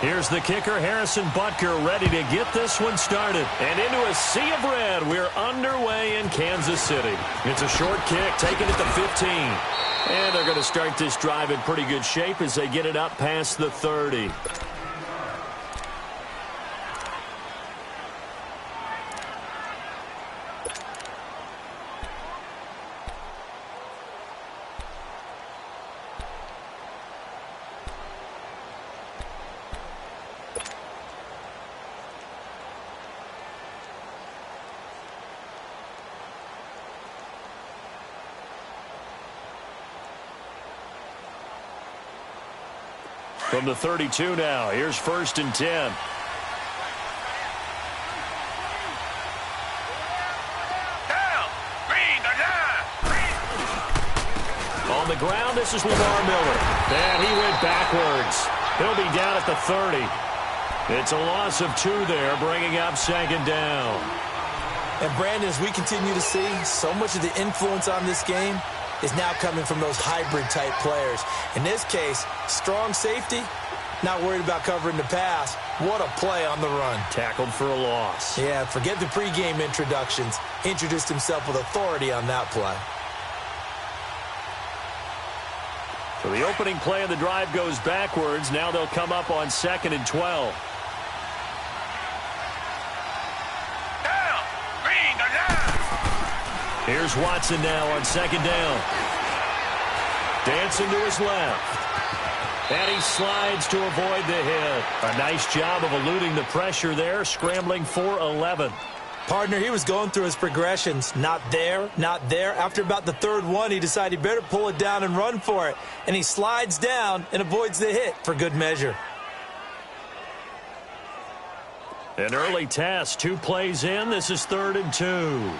Here's the kicker, Harrison Butker, ready to get this one started. And into a sea of red, we're underway in Kansas City. It's a short kick, taken at the 15. And they're going to start this drive in pretty good shape as they get it up past the 30. From the 32 now, here's 1st and 10. On the ground, this is Lamar Miller. And he went backwards. He'll be down at the 30. It's a loss of 2 there, bringing up 2nd down. And Brandon, as we continue to see, so much of the influence on this game is now coming from those hybrid-type players. In this case, strong safety, not worried about covering the pass. What a play on the run. Tackled for a loss. Yeah, forget the pregame introductions. Introduced himself with authority on that play. So the opening play of the drive goes backwards. Now they'll come up on 2nd and 12. Here's Watson now on 2nd down. Dancing to his left. And he slides to avoid the hit. A nice job of eluding the pressure there, scrambling for 11. Partner, he was going through his progressions. Not there, not there. After about the 3rd one, he decided he better pull it down and run for it. And he slides down and avoids the hit for good measure. An early test, 2 plays in. This is 3rd and 2.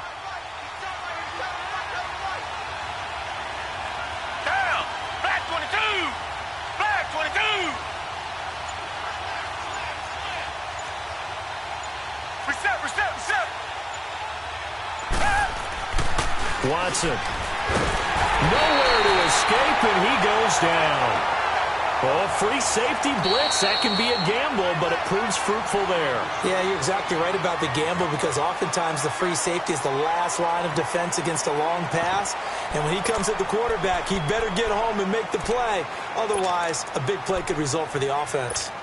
Watson. Nowhere to escape, and he goes down. Oh, free safety blitz. That can be a gamble, but it proves fruitful there. Yeah, you're exactly right about the gamble because oftentimes the free safety is the last line of defense against a long pass. And when he comes at the quarterback, he better get home and make the play. Otherwise, a big play could result for the offense.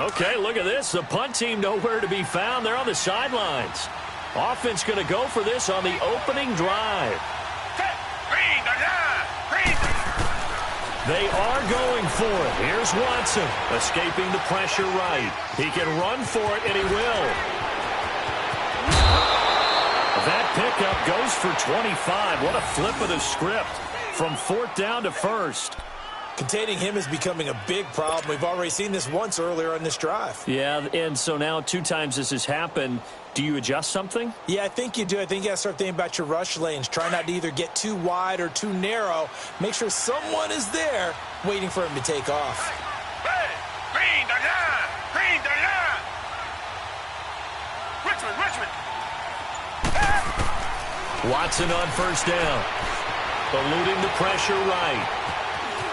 Okay, look at this. The punt team nowhere to be found. They're on the sidelines. Offense going to go for this on the opening drive. They are going for it. Here's Watson, escaping the pressure right. He can run for it, and he will. That pickup goes for 25. What a flip of the script from 4th down to 1st. Containing him is becoming a big problem. We've already seen this once earlier on this drive. Yeah, and so now 2 times this has happened. Do you adjust something? Yeah, I think you do. I think you got to start thinking about your rush lanes. Try not to either get too wide or too narrow. Make sure someone is there waiting for him to take off. Richmond. Watson on 1st down. Eluding the pressure right.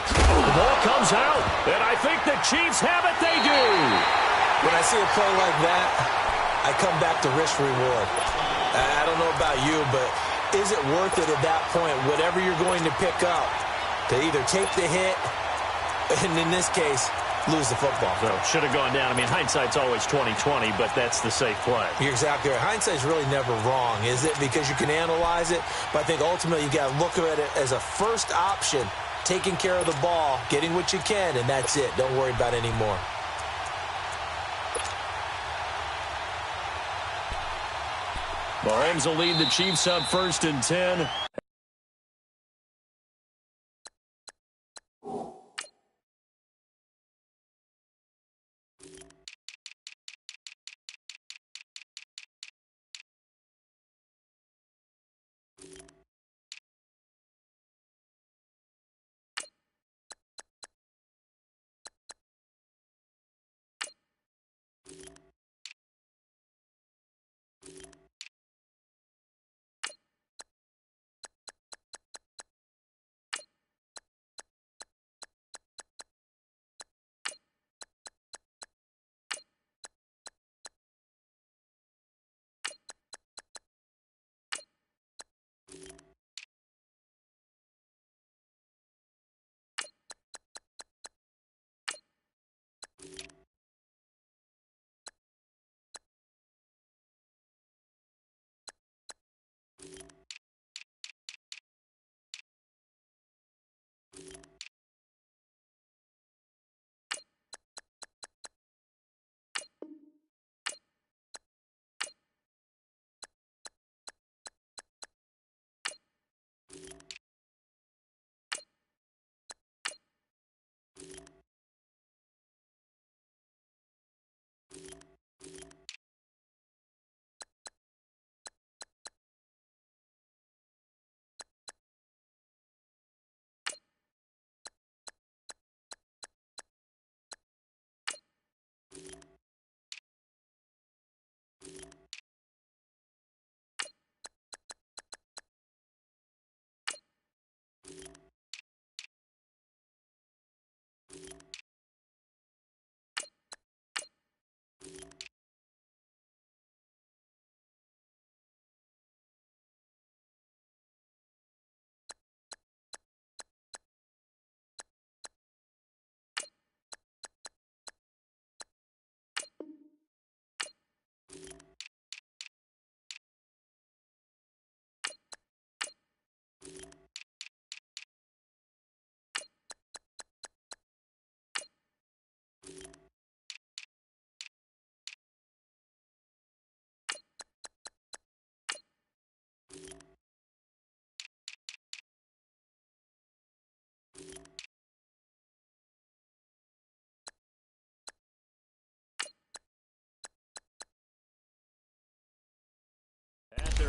The ball comes out, and I think the Chiefs have it. They do. When I see a play like that, I come back to risk reward. I don't know about you, but is it worth it at that point, whatever you're going to pick up, to either take the hit, and in this case, lose the football? So should have gone down. I mean, hindsight's always 20/20, but that's the safe play. You're exactly right. Hindsight's really never wrong, is it? Because you can analyze it, but I think ultimately you got to look at it as a first option, taking care of the ball, getting what you can, and that's it. Don't worry about it anymore. Mahomes will lead the Chiefs up 1st and 10.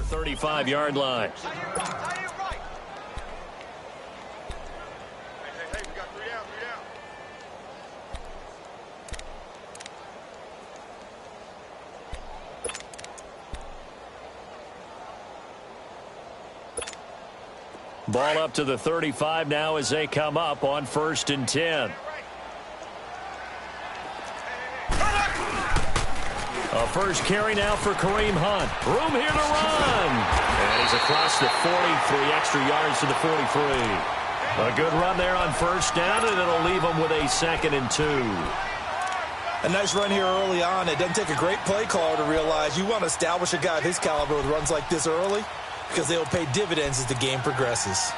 35-yard line. Ball up to the 35 now as they come up on 1st and 10. A first carry now for Kareem Hunt. Room here to run. And he's across the 43 extra yards to the 43. A good run there on 1st down, and it'll leave him with a 2nd and 2. A nice run here early on. It doesn't take a great play caller to realize you want to establish a guy of his caliber with runs like this early, because they will pay dividends as the game progresses.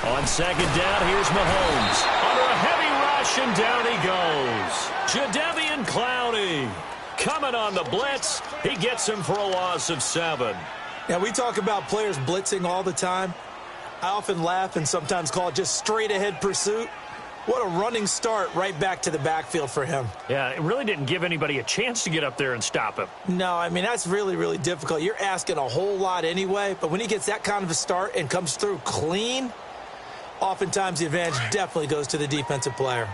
On 2nd down, here's Mahomes. Under a heavy rush, and down he goes. Jadeveon Clowney coming on the blitz. He gets him for a loss of 7. Now, we talk about players blitzing all the time. I often laugh and sometimes call it just straight-ahead pursuit. What a running start right back to the backfield for him. Yeah, it really didn't give anybody a chance to get up there and stop him. No, I mean, that's really, really difficult. You're asking a whole lot anyway, but when he gets that kind of a start and comes through clean, oftentimes the advantage definitely goes to the defensive player.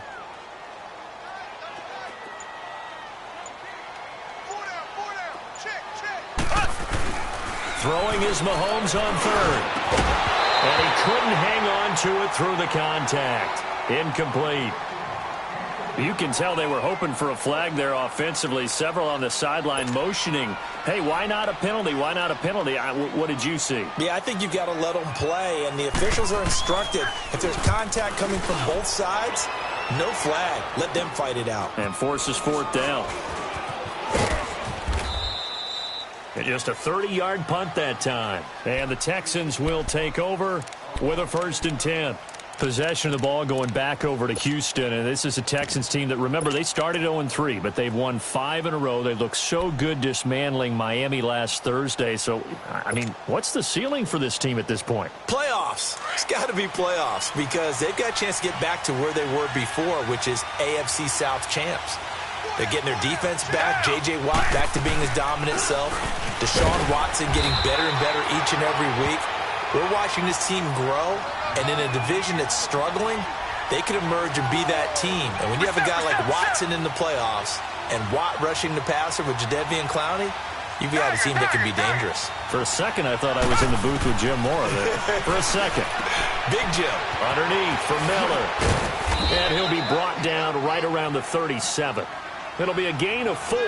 Throwing is Mahomes on 3rd. And he couldn't hang on to it through the contact. Incomplete. You can tell they were hoping for a flag there offensively. Several on the sideline motioning, hey, why not a penalty? Why not a penalty? What did you see? Yeah, I think you've got to let them play, and the officials are instructed. If there's contact coming from both sides, no flag. Let them fight it out. And forces 4th down. And just a 30-yard punt that time. And the Texans will take over with a 1st and 10. Possession of the ball going back over to Houston, and this is a Texans team that, remember, they started 0-3, but they've won 5 in a row. They looked so good dismantling Miami last Thursday. So, I mean, what's the ceiling for this team at this point? Playoffs. It's got to be playoffs because they've got a chance to get back to where they were before, which is AFC South champs. They're getting their defense back. J.J. Watt back to being his dominant self. Deshaun Watson getting better and better each and every week. We're watching this team grow, and in a division that's struggling, they could emerge and be that team. And when you have a guy like Watson in the playoffs and Watt rushing the passer with Jadeveon Clowney, you've got a team that can be dangerous. For a second, I thought I was in the booth with Jim Mora there. For a second. Big Jim. Underneath for Miller. And he'll be brought down right around the 37. It'll be a gain of 4,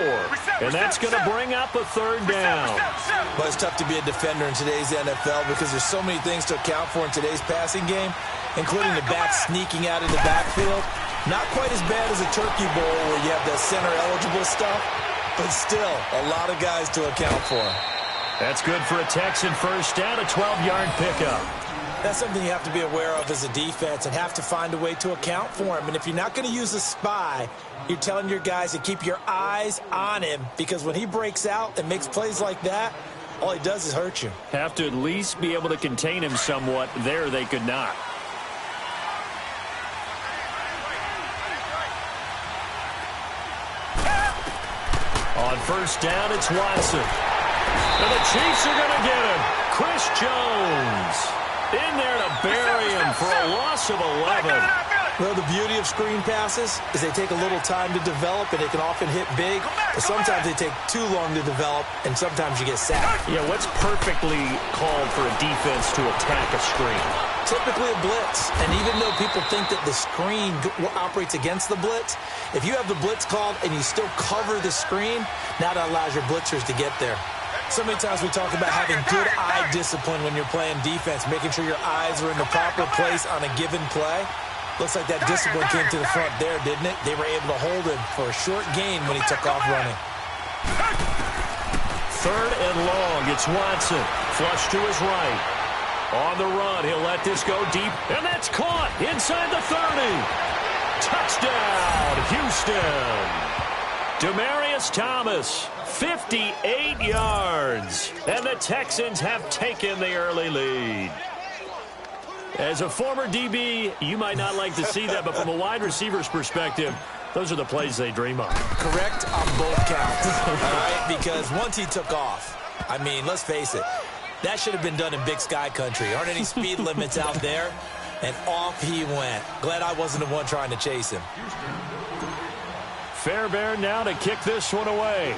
and that's going to bring up a 3rd down. Well, it's tough to be a defender in today's NFL because there's so many things to account for in today's passing game, including the back sneaking out of the backfield. Not quite as bad as a Turkey Bowl where you have the center-eligible stuff, but still a lot of guys to account for. That's good for a Texan 1st down, a 12-yard pickup. That's something you have to be aware of as a defense and have to find a way to account for him. And if you're not going to use a spy, you're telling your guys to keep your eyes on him because when he breaks out and makes plays like that, all he does is hurt you. Have to at least be able to contain him somewhat. There they could not. On 1st down, it's Watson. And the Chiefs are going to get him. Chris Jones in there to bury him for a loss of 11. Well, the beauty of screen passes is they take a little time to develop, and they can often hit big, but sometimes they take too long to develop, and sometimes you get sacked. Yeah, what's perfectly called for a defense to attack a screen? Typically a blitz, and even though people think that the screen operates against the blitz, if you have the blitz called and you still cover the screen, now that allows your blitzers to get there. So many times we talk about having good eye discipline when you're playing defense, making sure your eyes are in the proper place on a given play. Looks like that discipline came to the front there, didn't it? They were able to hold him for a short gain when he took off running. 3rd and long. It's Watson. Flush to his right. On the run, he'll let this go deep, and that's caught inside the 30. Touchdown, Houston. Demaryius Thomas, 58 yards. And the Texans have taken the early lead. As a former DB, you might not like to see that, but from a wide receiver's perspective, those are the plays they dream of. Correct on both counts, all right? Because once he took off, I mean, let's face it, that should have been done in Big Sky country. Aren't any speed limits out there? And off he went. Glad I wasn't the one trying to chase him. Fairbairn now to kick this one away.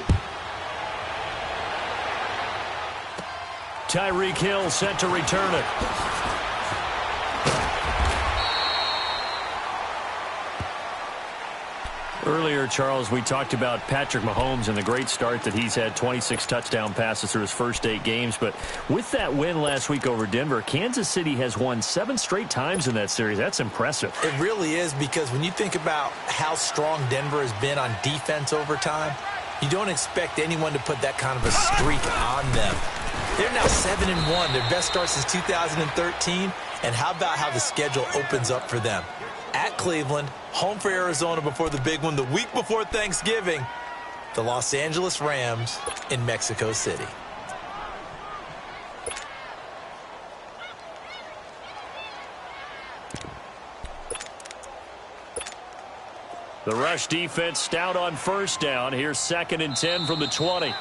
Tyreek Hill set to return it. Earlier, Charles, we talked about Patrick Mahomes and the great start that he's had, 26 touchdown passes through his first 8 games. But with that win last week over Denver, Kansas City has won 7 straight times in that series. That's impressive. It really is, because when you think about how strong Denver has been on defense over time, you don't expect anyone to put that kind of a streak on them. They're now 7-1, their best start since 2013. And how about how the schedule opens up for them? At Cleveland, home for Arizona before the big one, the week before Thanksgiving, the Los Angeles Rams in Mexico City. The rush defense stout on first down. Here's 2nd and 10 from the 20.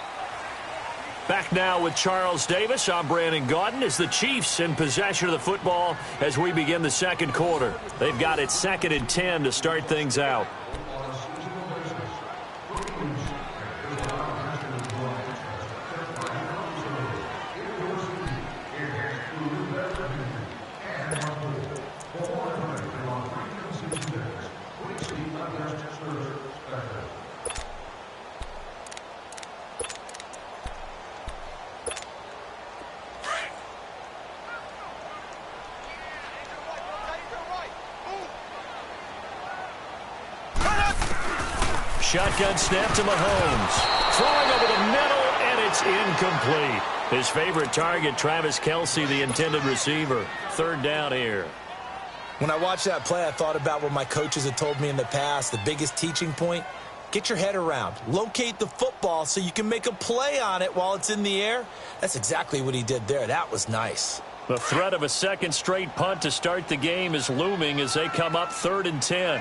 Back now with Charles Davis. I'm Brandon Gaudin. As the Chiefs in possession of the football as we begin the second quarter. They've got it 2nd and 10 to start things out. Shotgun snap to Mahomes. Throwing over the middle, and it's incomplete. His favorite target, Travis Kelce, the intended receiver. 3rd down here. When I watched that play, I thought about what my coaches had told me in the past. The biggest teaching point, get your head around. Locate the football so you can make a play on it while it's in the air. That's exactly what he did there. That was nice. The threat of a 2nd straight punt to start the game is looming as they come up 3rd and 10.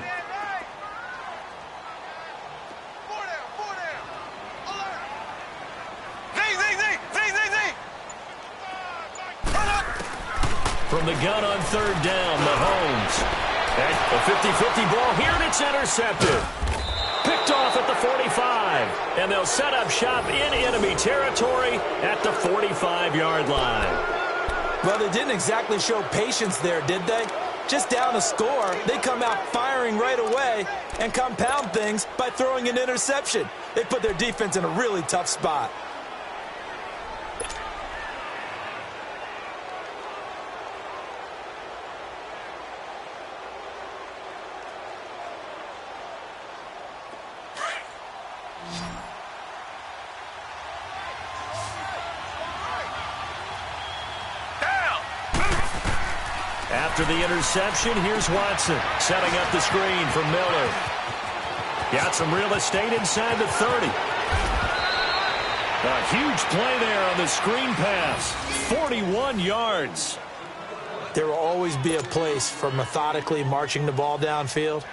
From the gun on 3rd down, Mahomes. And a 50-50 ball here, and it's intercepted. Picked off at the 45. And they'll set up shop in enemy territory at the 45-yard line. Well, they didn't exactly show patience there, did they? Just down a score, they come out firing right away and compound things by throwing an interception. They put their defense in a really tough spot. After the interception, here's Watson setting up the screen for Miller. Got some real estate inside the 30. A huge play there on the screen pass. 41 yards. There will always be a place for methodically marching the ball downfield.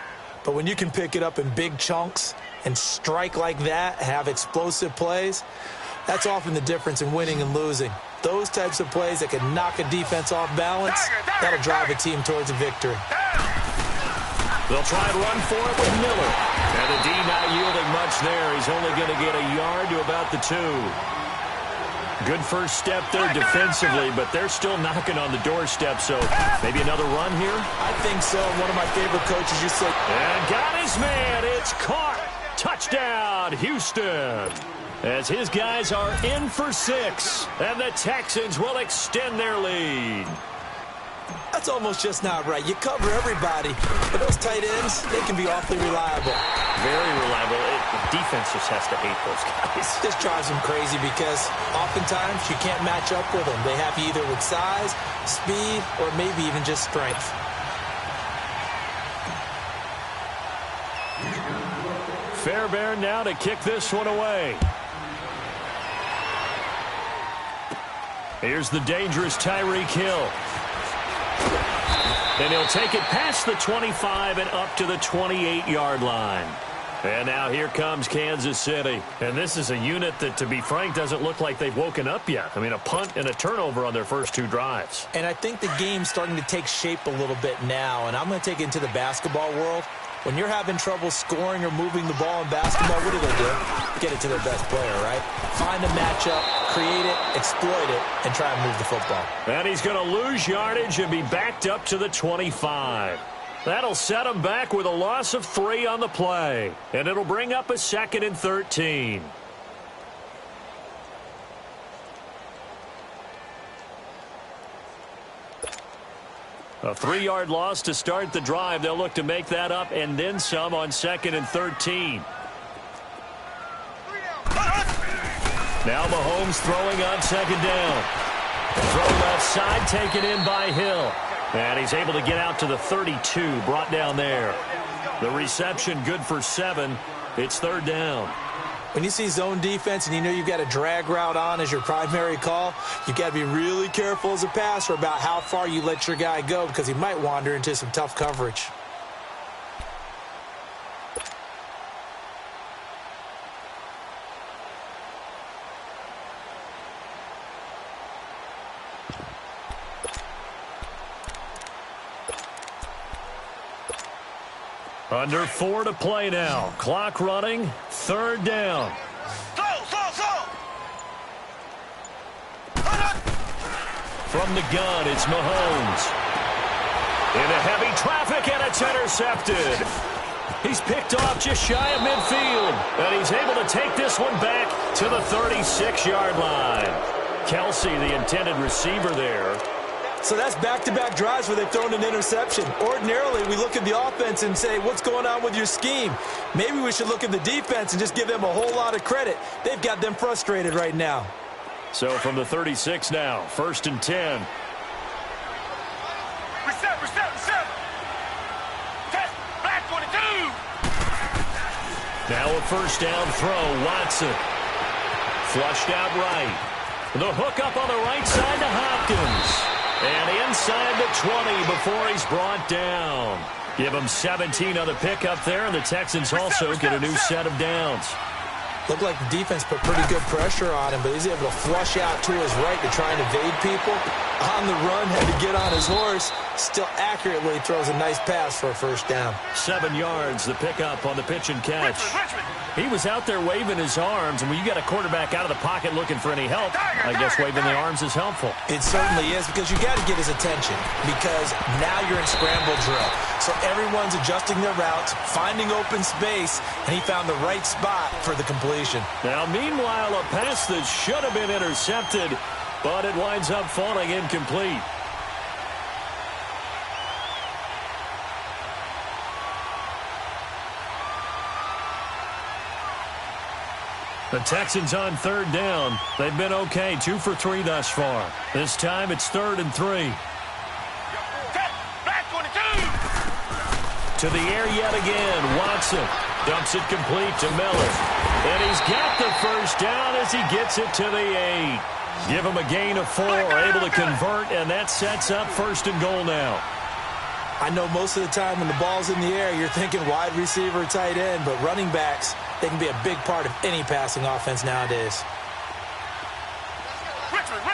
But when you can pick it up in big chunks and strike like that, have explosive plays, that's often the difference in winning and losing. Those types of plays that can knock a defense off balance, that'll drive a team towards a victory. They'll try and run for it with Miller. And the D not yielding much there. He's only going to get a yard to about the 2. Good first step there defensively, but they're still knocking on the doorstep, so maybe another run here? I think so. One of my favorite coaches used to say, and got his man. It's caught. Touchdown, Houston. As his guys are in for 6, and the Texans will extend their lead. That's almost just not right. You cover everybody, but those these tight ends, they can be awfully reliable. Very reliable. The defense just has to hate those guys. This drives them crazy because oftentimes you can't match up with them. They have you either with size, speed, or maybe even just strength. Fairbairn now to kick this one away. Here's the dangerous Tyreek Hill. And he'll take it past the 25 and up to the 28-yard line. And now here comes Kansas City. And this is a unit that, to be frank, doesn't look like they've woken up yet. I mean, a punt and a turnover on their first two drives. And I think the game's starting to take shape a little bit now. And I'm going to take it into the basketball world. When you're having trouble scoring or moving the ball in basketball, what do? Get it to their best player, right? Find a matchup, create it, exploit it, and try and move the football. And he's going to lose yardage and be backed up to the 25. That'll set him back with a loss of 3 on the play. And it'll bring up a 2nd and 13. A 3-yard loss to start the drive. They'll look to make that up and then some on 2nd and 13. Now Mahomes throwing on 2nd down. Throw left side, taken in by Hill. And he's able to get out to the 32, brought down there. The reception good for 7. It's 3rd down. When you see zone defense and you know you've got a drag route on as your primary call, you've got to be really careful as a passer about how far you let your guy go because he might wander into some tough coverage. Under 4 to play now. Clock running. 3rd down. From the gun, it's Mahomes. Into heavy traffic, and it's intercepted. He's picked off just shy of midfield. And he's able to take this one back to the 36-yard line. Kelsey, the intended receiver there. So that's back-to-back drives where they've thrown an interception. Ordinarily, we look at the offense and say, what's going on with your scheme? Maybe we should look at the defense and just give them a whole lot of credit. They've got them frustrated right now. So from the 36 now, 1st and 10. Reset. Test, back 22. Now a 1st down throw, Watson. Flushed out right. The hook up on the right side to Hopkins. And inside the 20 before he's brought down. Give him 17 on the pickup there, and the Texans also get a new set of downs. Looked like the defense put pretty good pressure on him, but he's able to flush out to his right to try and evade people. On the run, had to get on his horse. Still accurately throws a nice pass for a 1st down. 7 yards, the pickup on the pitch and catch. He was out there waving his arms, and when you got a quarterback out of the pocket looking for any help, I guess waving the arms is helpful. It certainly is, because you got to get his attention, because now you're in scramble drill. So everyone's adjusting their routes, finding open space, and he found the right spot for the completion. Now, meanwhile, a pass that should have been intercepted, but it winds up falling incomplete. The Texans on 3rd down. They've been okay, 2 for 3 thus far. This time it's 3rd and 3. Back 22. To the air yet again. Watson dumps it complete to Miller. And he's got the 1st down as he gets it to the 8. Give him a gain of 4, able to convert, and that sets up 1st and goal now. I know most of the time when the ball's in the air, you're thinking wide receiver, tight end, but running backs, they can be a big part of any passing offense nowadays. Richmond.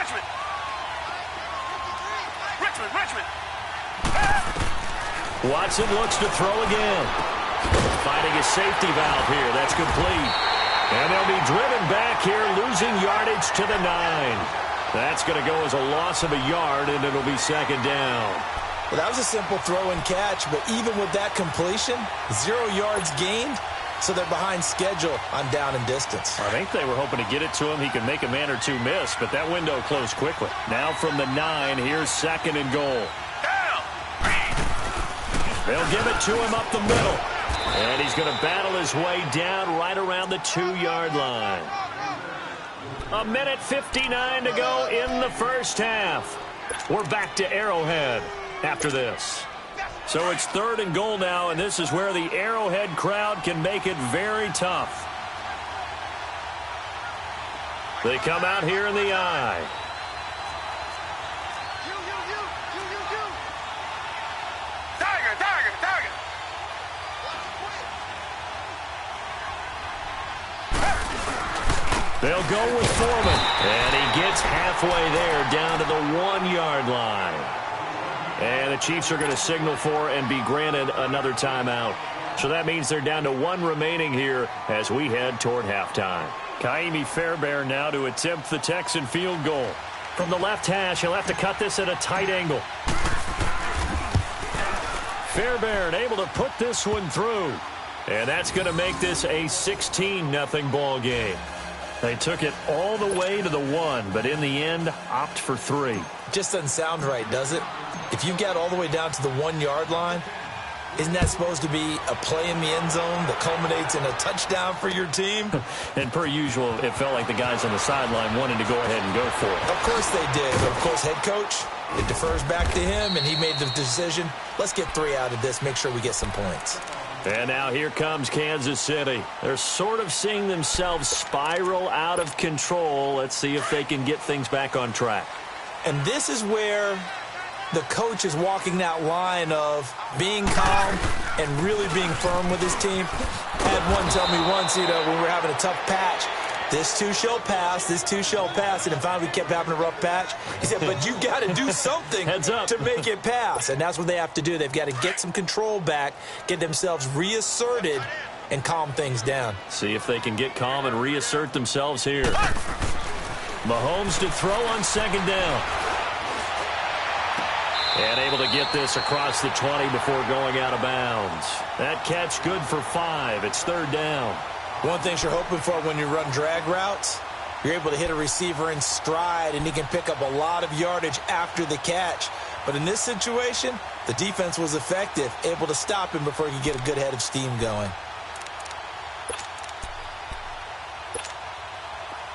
Watson looks to throw again. Finding a safety valve here. That's complete. And they'll be driven back here, losing yardage to the 9. That's going to go as a loss of a yard, and it'll be 2nd down. Well, that was a simple throw and catch, but even with that completion, 0 yards gained, so they're behind schedule on down and distance. I think they were hoping to get it to him. He could make a man or two miss, but that window closed quickly. Now from the 9, here's 2nd and goal. Down. They'll give it to him up the middle. And he's going to battle his way down right around the 2-yard line. 1:59 to go in the first half. We're back to Arrowhead after this. So it's 3rd and goal now, and this is where the Arrowhead crowd can make it very tough. They come out here in the I. Tiger. They'll go with Foreman, and he gets halfway there down to the 1-yard line. And the Chiefs are going to signal for and be granted another timeout. So that means they're down to 1 remaining here as we head toward halftime. Ka'imi Fairbairn now to attempt the Texan field goal. From the left hash, he'll have to cut this at a tight angle. Fairbairn able to put this one through. And that's going to make this a 16-0 ball game. They took it all the way to the 1, but in the end, opt for 3. Just doesn't sound right, does it? If you get all the way down to the 1-yard line, isn't that supposed to be a play in the end zone that culminates in a touchdown for your team? And per usual, it felt like the guys on the sideline wanted to go ahead and go for it. Of course they did. But, of course, head coach, it defers back to him, and he made the decision. Let's get 3 out of this, make sure we get some points. And now here comes Kansas City. They're sort of seeing themselves spiral out of control. Let's see if they can get things back on track. And this is where the coach is walking that line of being calm and really being firm with his team. I had one tell me once, when we were having a tough patch, this too shall pass, this too shall pass. And then finally we kept having a rough patch. He said, but you got to do something to make it pass. And that's what they have to do. They've got to get some control back, get themselves reasserted, and calm things down. See if they can get calm and reassert themselves here. Mahomes to throw on 2nd down. And able to get this across the 20 before going out of bounds. That catch good for 5. It's 3rd down. One thing you're hoping for when you run drag routes, you're able to hit a receiver in stride, and he can pick up a lot of yardage after the catch. But in this situation, the defense was effective, able to stop him before he could get a good head of steam going.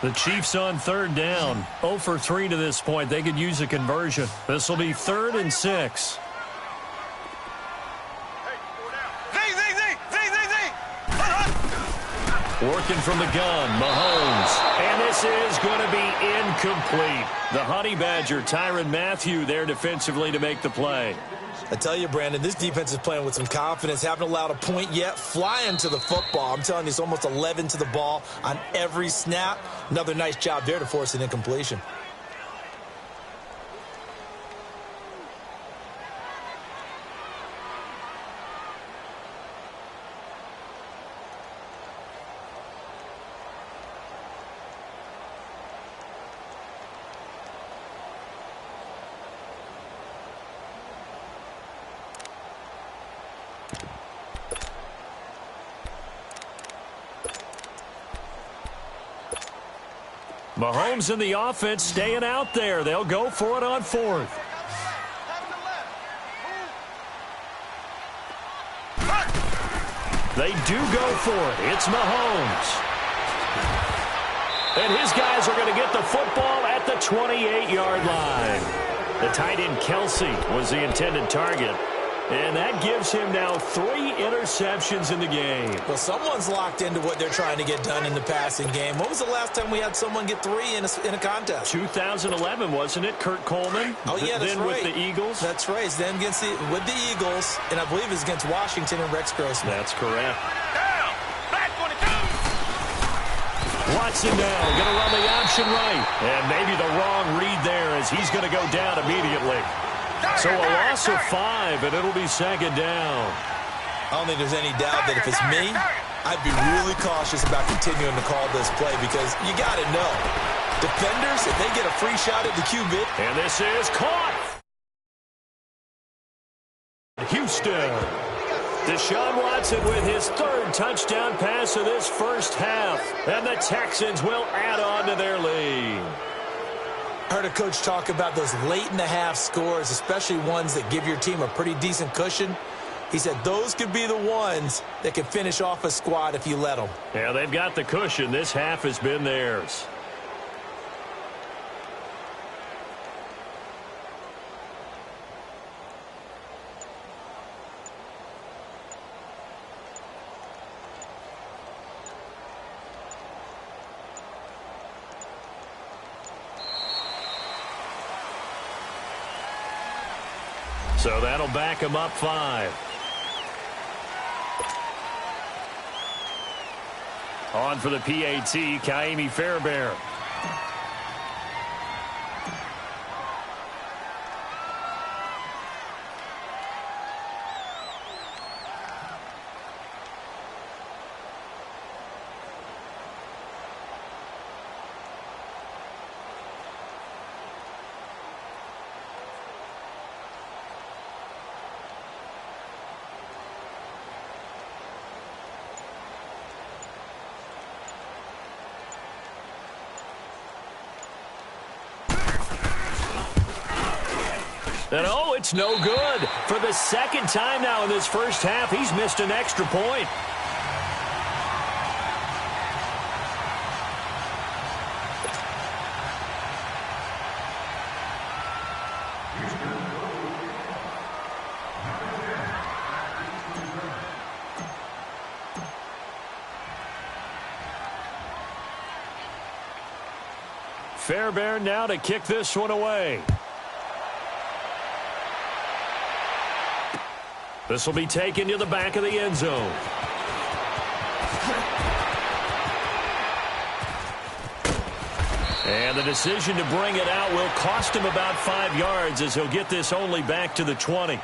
The Chiefs on 3rd down. 0 for 3 to this point. They could use a conversion. This will be 3rd and 6. Working from the gun, Mahomes. And this is going to be incomplete. The Honey Badger, Tyrann Mathieu, there defensively to make the play. I tell you, Brandon, this defense is playing with some confidence. Haven't allowed a point yet. Flying to the football. I'm telling you, it's almost 11 to the ball on every snap. Another nice job there to force an incompletion. Mahomes and the offense staying out there. They'll go for it on 4th. They do go for it. It's Mahomes. And his guys are going to get the football at the 28-yard line. The tight end Kelsey was the intended target. And that gives him now 3 interceptions in the game. Well, someone's locked into what they're trying to get done in the passing game. When was the last time we had someone get 3 in a contest? 2011, wasn't it? Kurt Coleman? Oh, yeah, that's then right. With the Eagles? That's right. It's then with the Eagles, and I believe it's against Washington and Rex Grossman. That's correct. Down. Back 22. Watson now going to run the option right. And maybe the wrong read there as he's going to go down immediately. So a loss of 5, and it'll be 2nd down. I don't think there's any doubt that if it's me, I'd be really cautious about continuing to call this play because you got to know. Defenders, if they get a free shot at the QB. And this is caught. Houston. Deshaun Watson with his 3rd touchdown pass of this first half. And the Texans will add on to their lead. I heard a coach talk about those late-in-the-half scores, especially ones that give your team a pretty decent cushion. He said those could be the ones that could finish off a squad if you let them. Yeah, they've got the cushion. This half has been theirs. So that'll back him up 5. On for the PAT, Ka'imi Fairbairn. And oh, it's no good. For the second time now in this first half, he's missed an extra point. Fairbairn now to kick this one away. This will be taken to the back of the end zone. And the decision to bring it out will cost him about 5 yards as he'll get this only back to the 20.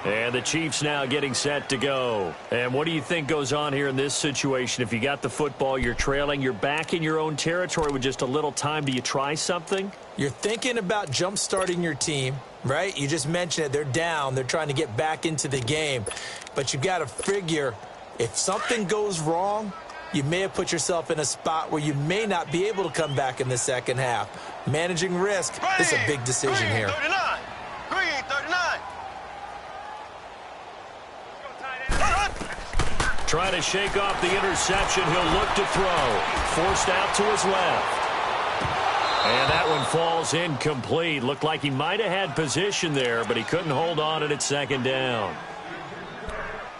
And the Chiefs now getting set to go. And what do you think goes on here in this situation? If you got the football, you're trailing, you're back in your own territory with just a little time. Do you try something? You're thinking about jump-starting your team, right? You just mentioned it. They're down. They're trying to get back into the game. But you've got to figure if something goes wrong, you may have put yourself in a spot where you may not be able to come back in the second half. Managing risk is a big decision here. 39. Green, 39. Trying to shake off the interception. He'll look to throw. Forced out to his left. And that one falls incomplete. Looked like he might have had position there, but he couldn't hold on at second down.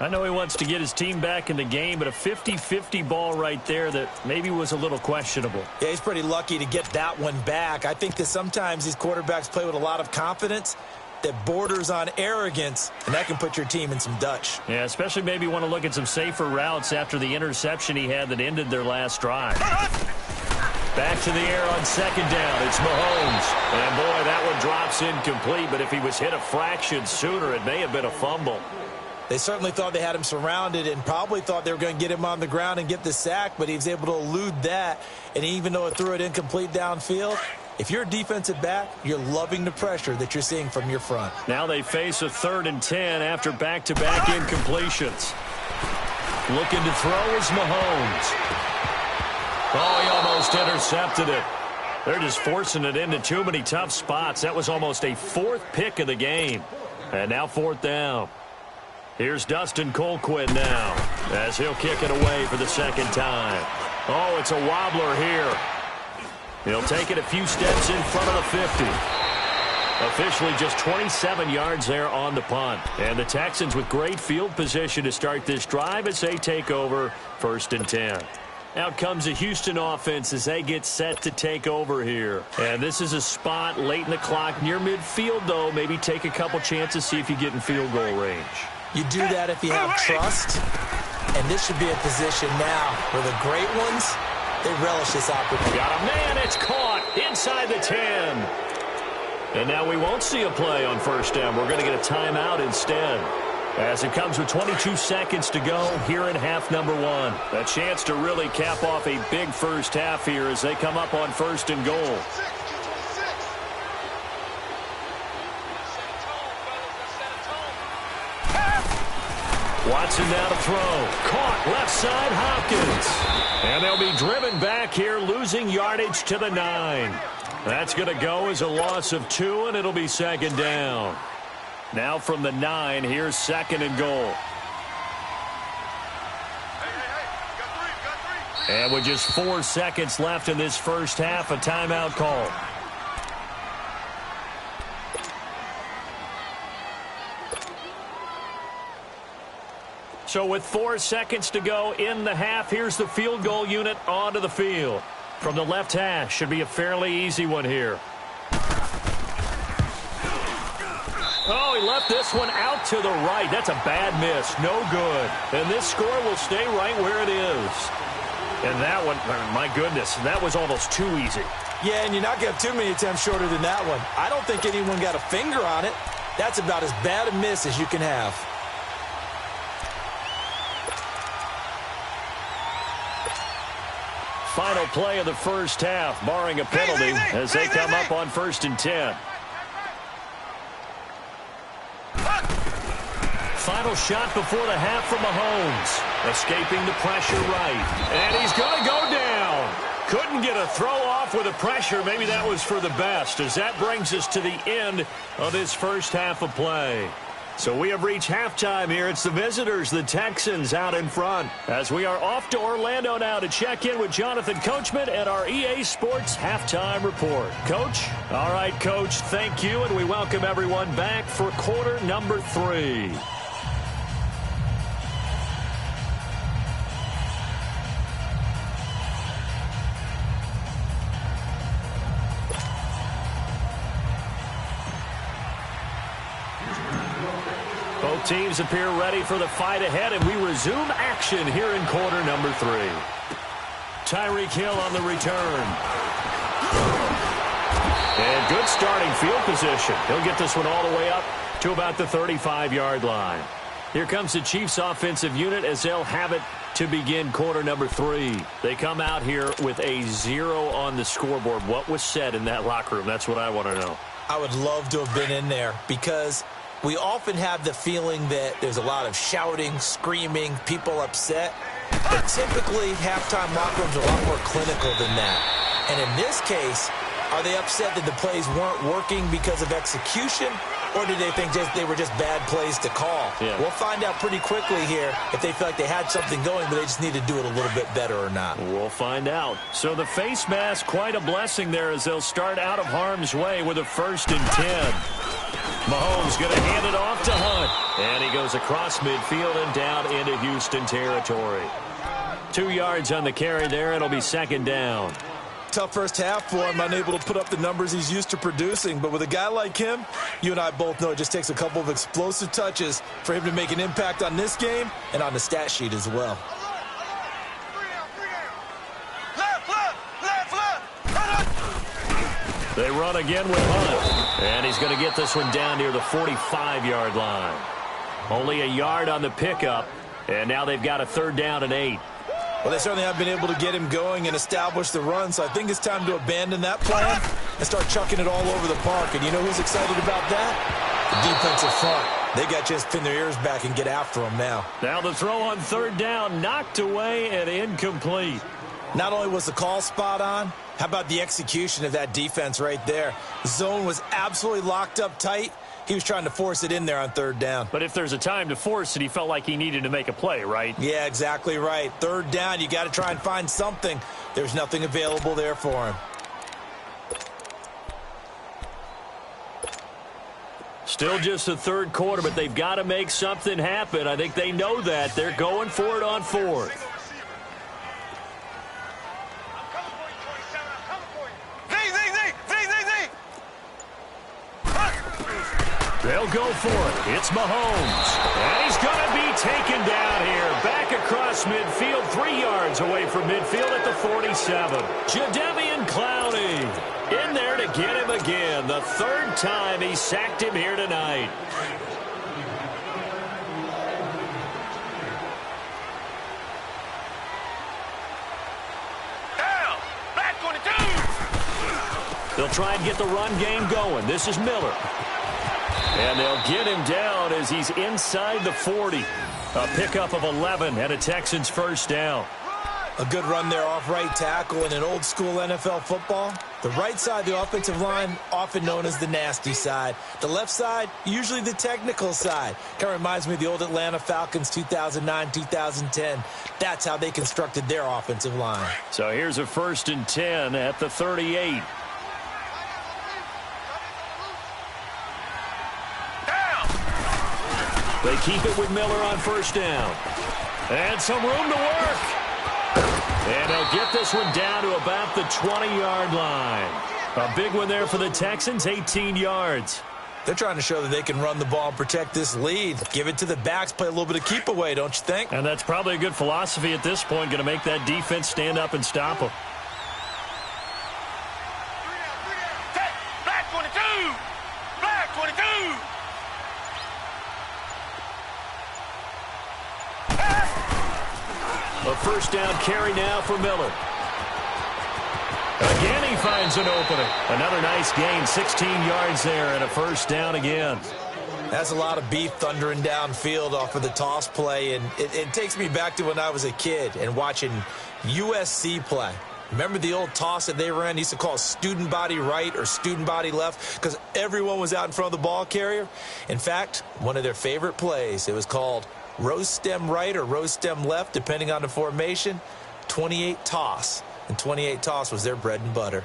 I know he wants to get his team back in the game, but a 50-50 ball right there that maybe was a little questionable. Yeah, he's pretty lucky to get that one back. I think that sometimes these quarterbacks play with a lot of confidence that borders on arrogance, and that can put your team in some Dutch. Yeah, especially maybe want to look at some safer routes after the interception he had that ended their last drive. Back to the air on second down. It's Mahomes. And, boy, that one drops incomplete, but if he was hit a fraction sooner, it may have been a fumble. They certainly thought they had him surrounded and probably thought they were going to get him on the ground and get the sack, but he was able to elude that. And even though it threw it incomplete downfield, if you're a defensive back, you're loving the pressure that you're seeing from your front. Now they face a 3rd and 10 after back-to-back incompletions. Looking to throw is Mahomes. Oh, he almost intercepted it. They're just forcing it into too many tough spots. That was almost a 4th pick of the game. And now 4th down. Here's Dustin Colquitt now as he'll kick it away for the second time. Oh, it's a wobbler here. He'll take it a few steps in front of the 50. Officially just 27 yards there on the punt. And the Texans with great field position to start this drive as they take over 1st and 10. Out comes the Houston offense as they get set to take over here. And this is a spot late in the clock near midfield, though. Maybe take a couple chances, see if you get in field goal range. You do that if you have trust. And this should be a position now where the great ones, they relish this opportunity. Got a man. It's caught inside the 10. And now we won't see a play on 1st down. We're going to get a timeout instead. As it comes with 22 seconds to go here in half number 1. A chance to really cap off a big first half here as they come up on 1st and goal. Watson now to throw. Caught left side, Hopkins. And they'll be driven back here, losing yardage to the 9. That's going to go as a loss of 2, and it'll be 2nd down. Now from the 9, here's 2nd and goal. And with just 4 seconds left in this first half, a timeout call. So with 4 seconds to go in the half, here's the field goal unit onto the field. From the left hash, should be a fairly easy one here. Oh, he left this one out to the right. That's a bad miss. No good. And this score will stay right where it is. And that one, my goodness, that was almost too easy. Yeah, and you're not going to have too many attempts shorter than that one. I don't think anyone got a finger on it. That's about as bad a miss as you can have. Final play of the first half, barring a penalty, as they come up on 1st and 10. Final shot before the half from Mahomes. Escaping the pressure right. And he's going to go down. Couldn't get a throw off with the pressure. Maybe that was for the best, as that brings us to the end of this first half of play. So we have reached halftime here. It's the visitors, the Texans, out in front. As we are off to Orlando now to check in with Jonathan Coachman and our EA Sports Halftime Report. Coach? All right, Coach, thank you, and we welcome everyone back for quarter number 3. Both teams appear ready for the fight ahead, and we resume action here in quarter number 3. Tyreek Hill on the return. And good starting field position. He'll get this one all the way up to about the 35-yard line. Here comes the Chiefs offensive unit as they'll have it to begin quarter number 3. They come out here with a 0 on the scoreboard. What was said in that locker room? That's what I want to know. I would love to have been in there because we often have the feeling that there's a lot of shouting, screaming, people upset. But typically, halftime locker rooms are a lot more clinical than that. And in this case, are they upset that the plays weren't working because of execution? Or do they think they were just bad plays to call? Yeah. We'll find out pretty quickly here if they feel like they had something going, but they just need to do it a little bit better or not. We'll find out. So the face mask, quite a blessing there as they'll start out of harm's way with a 1st and 10. Mahomes going to hand it off to Hunt. And he goes across midfield and down into Houston territory. 2 yards on the carry there. It'll be 2nd down. Tough first half for him, unable to put up the numbers he's used to producing. But with a guy like him, you and I both know it just takes a couple of explosive touches for him to make an impact on this game and on the stat sheet as well. They run again with Hunt. And he's going to get this one down near the 45-yard line. Only a yard on the pickup. And now they've got a 3rd down and 8. Well, they certainly have been able to get him going and establish the run, so I think it's time to abandon that plan and start chucking it all over the park. And you know who's excited about that? The defensive front. They got to just pin their ears back and get after him now. Now the throw on 3rd down, knocked away and incomplete. Not only was the call spot on, how about the execution of that defense right there? The zone was absolutely locked up tight. He was trying to force it in there on 3rd down. But if there's a time to force it, he felt like he needed to make a play, right? Yeah, exactly right. 3rd down, you got to try and find something. There's nothing available there for him. Still just the 3rd quarter, but they've got to make something happen. I think they know that. They're going for it on 4th. They'll go for it. It's Mahomes. And he's going to be taken down here. Back across midfield, 3 yards away from midfield at the 47. Jadeveon Clowney in there to get him again. The 3rd time he sacked him here tonight. Down. Back 22. They'll try and get the run game going. This is Miller. And they'll get him down as he's inside the 40. A pickup of 11 and a Texans 1st down. A good run there off right tackle in an old-school NFL football. The right side of the offensive line, often known as the nasty side. The left side, usually the technical side. Kind of reminds me of the old Atlanta Falcons 2009-2010. That's how they constructed their offensive line. So here's a 1st and 10 at the 38. They keep it with Miller on 1st down. And some room to work. And they'll get this one down to about the 20-yard line. A big one there for the Texans, 18 yards. They're trying to show that they can run the ball and protect this lead. Give it to the backs, play a little bit of keep away, don't you think? And that's probably a good philosophy at this point, going to make that defense stand up and stop them. Black 22! Black 22! A 1st down carry now for Miller. Again, he finds an opening. Another nice gain, 16 yards there, and a 1st down again. That's a lot of beef thundering downfield off of the toss play, and it takes me back to when I was a kid and watching USC play. Remember the old toss that they ran? They used to call student body right or student body left because everyone was out in front of the ball carrier. In fact, one of their favorite plays, it was called rose stem right or rose stem left, depending on the formation. 28 toss. And 28 toss was their bread and butter.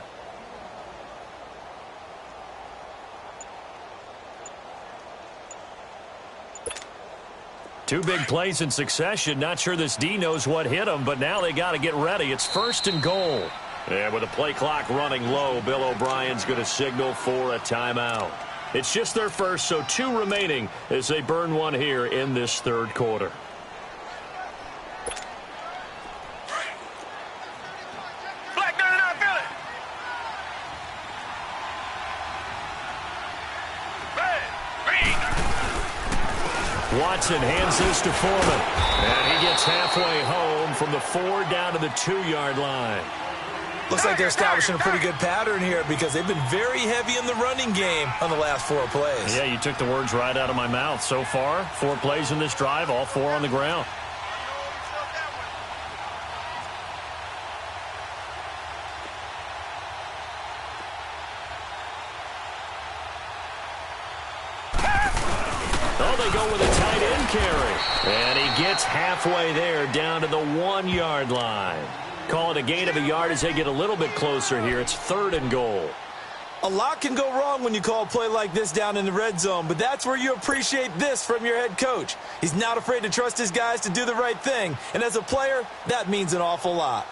Two big plays in succession. Not sure this D knows what hit him, but now they got to get ready. It's 1st and goal. And with the play clock running low, Bill O'Brien's going to signal for a timeout. It's just their first, so 2 remaining as they burn one here in this 3rd quarter. Black 99, feel it! Red, green! Watson hands this to Foreman. And he gets halfway home from the 4 down to the 2-yard line. Looks like they're establishing a pretty good pattern here because they've been very heavy in the running game on the last 4 plays. Yeah, you took the words right out of my mouth. So far, 4 plays in this drive, all 4 on the ground. Oh, they go with a tight end carry. And he gets halfway there down to the 1-yard line. Call it a gain of a yard as they get a little bit closer here. It's 3rd and goal. A lot can go wrong when you call a play like this down in the red zone, but that's where you appreciate this from your head coach. He's not afraid to trust his guys to do the right thing, and as a player, that means an awful lot.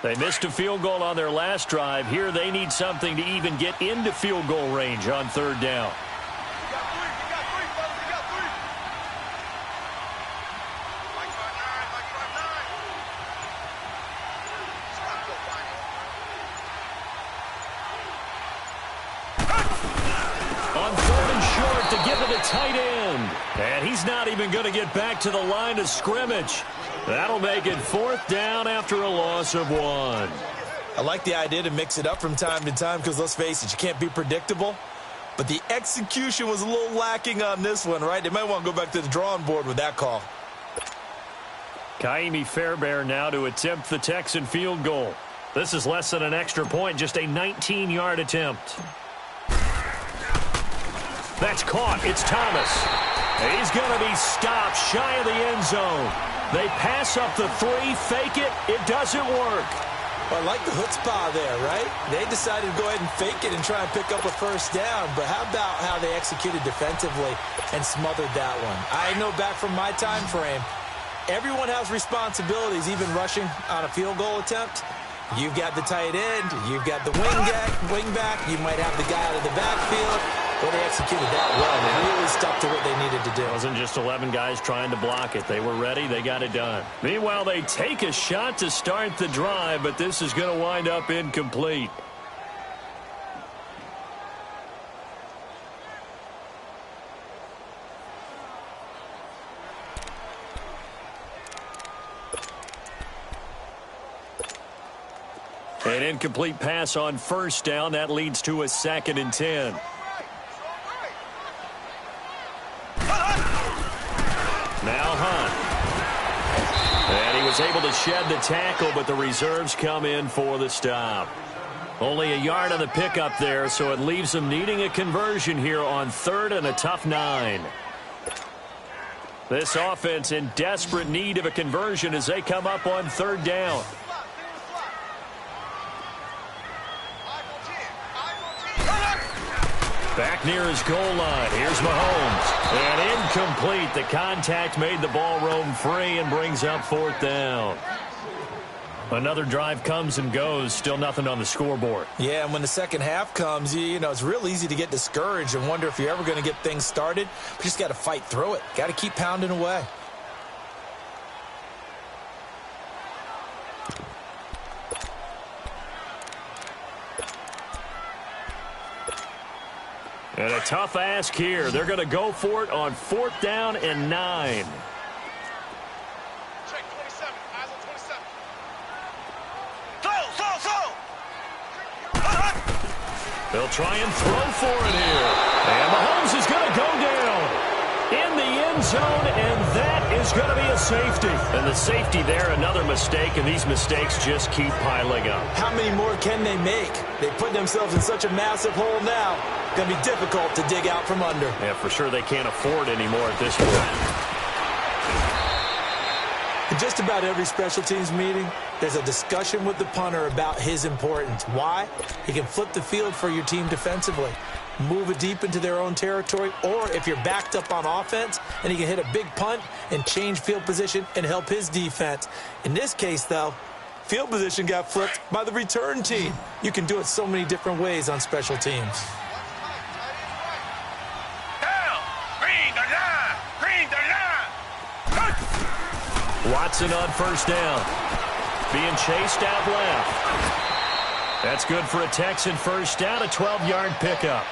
They missed a field goal on their last drive. Here they need something to even get into field goal range on 3rd down. Tight end. And he's not even going to get back to the line of scrimmage. That'll make it 4th down after a loss of 1. I like the idea to mix it up from time to time because, let's face it, you can't be predictable. But the execution was a little lacking on this one, right? They might want to go back to the drawing board with that call. Kaimi Fairbairn now to attempt the Texan field goal. This is less than an extra point, just a 19-yard attempt. That's caught. It's Thomas. He's going to be stopped shy of the end zone. They pass up the 3, fake it. It doesn't work. Well, I like the chutzpah there, right? They decided to go ahead and fake it and try and pick up a 1st down. But how about how they executed defensively and smothered that one? I know back from my time frame, everyone has responsibilities, even rushing on a field goal attempt. You've got the tight end. You've got the wing back. You might have the guy out of the backfield. Well, they executed that well. They really stuck to what they needed to do. It wasn't just 11 guys trying to block it. They were ready. They got it done. Meanwhile, they take a shot to start the drive, but this is going to wind up incomplete. An incomplete pass on 1st down. That leads to a 2nd and 10. Now Hunt. And he was was able to shed the tackle, but the reserves come in for the stop. Only a yard on the pickup there, so it leaves them needing a conversion here on 3rd and a tough 9. This offense in desperate need of a conversion as they come up on 3rd down. Back near his goal line. Here's Mahomes. And incomplete. The contact made the ball roam free and brings up 4th down. Another drive comes and goes. Still nothing on the scoreboard. Yeah, and when the second half comes, you know, it's real easy to get discouraged and wonder if you're ever going to get things started. But you just got to fight through it. Got to keep pounding away. And a tough ask here. They're going to go for it on 4th down and 9. Check 27. Eyes on 27. Slow. They'll try and throw for it here. And Mahomes is going to go down in the end zone, and that is going to be a safety. And the safety there, another mistake, and these mistakes just keep piling up. How many more can they make? They put themselves in such a massive hole now. Going to be difficult to dig out from under. Yeah, for sure they can't afford anymore at this point. In just about every special teams meeting, there's a discussion with the punter about his importance. Why? He can flip the field for your team defensively, move it deep into their own territory, or if you're backed up on offense, and he can hit a big punt and change field position and help his defense. In this case, though, field position got flipped by the return team. You can do it so many different ways on special teams. Watson on 1st down. Being chased out left. That's good for a Texan 1st down, a 12-yard pickup.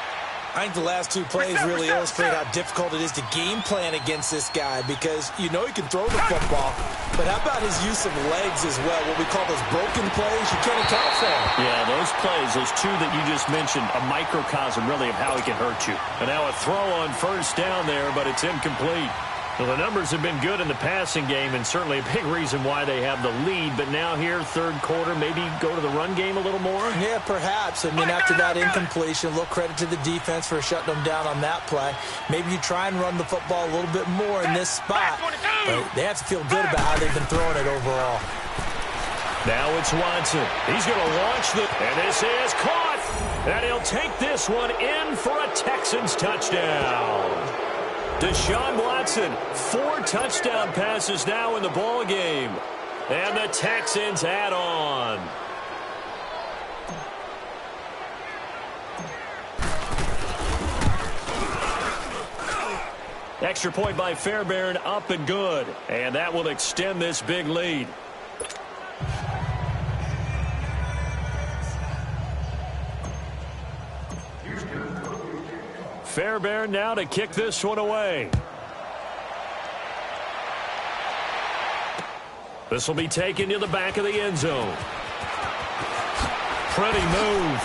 I think the last 2 plays really illustrate how difficult it is to game plan against this guy because you know he can throw the football, but how about his use of legs as well, what we call those broken plays? You can't account for them. Yeah, those plays, those 2 that you just mentioned, a microcosm really of how he can hurt you. And now a throw on 1st down there, but it's incomplete. Well, the numbers have been good in the passing game and certainly a big reason why they have the lead. But now here, 3rd quarter, maybe go to the run game a little more? Yeah, perhaps. I mean, after that incompletion, a little credit to the defense for shutting them down on that play. Maybe you try and run the football a little bit more in this spot. But they have to feel good about how they've been throwing it overall. Now it's Watson. He's going to launch and this is caught. And he'll take this one in for a Texans touchdown. Deshaun Watson, 4 touchdown passes now in the ball game. And the Texans add on. Extra point by Fairbairn, up and good. And that will extend this big lead. Fairbairn now to kick this one away. This will be taken to the back of the end zone. Pretty move.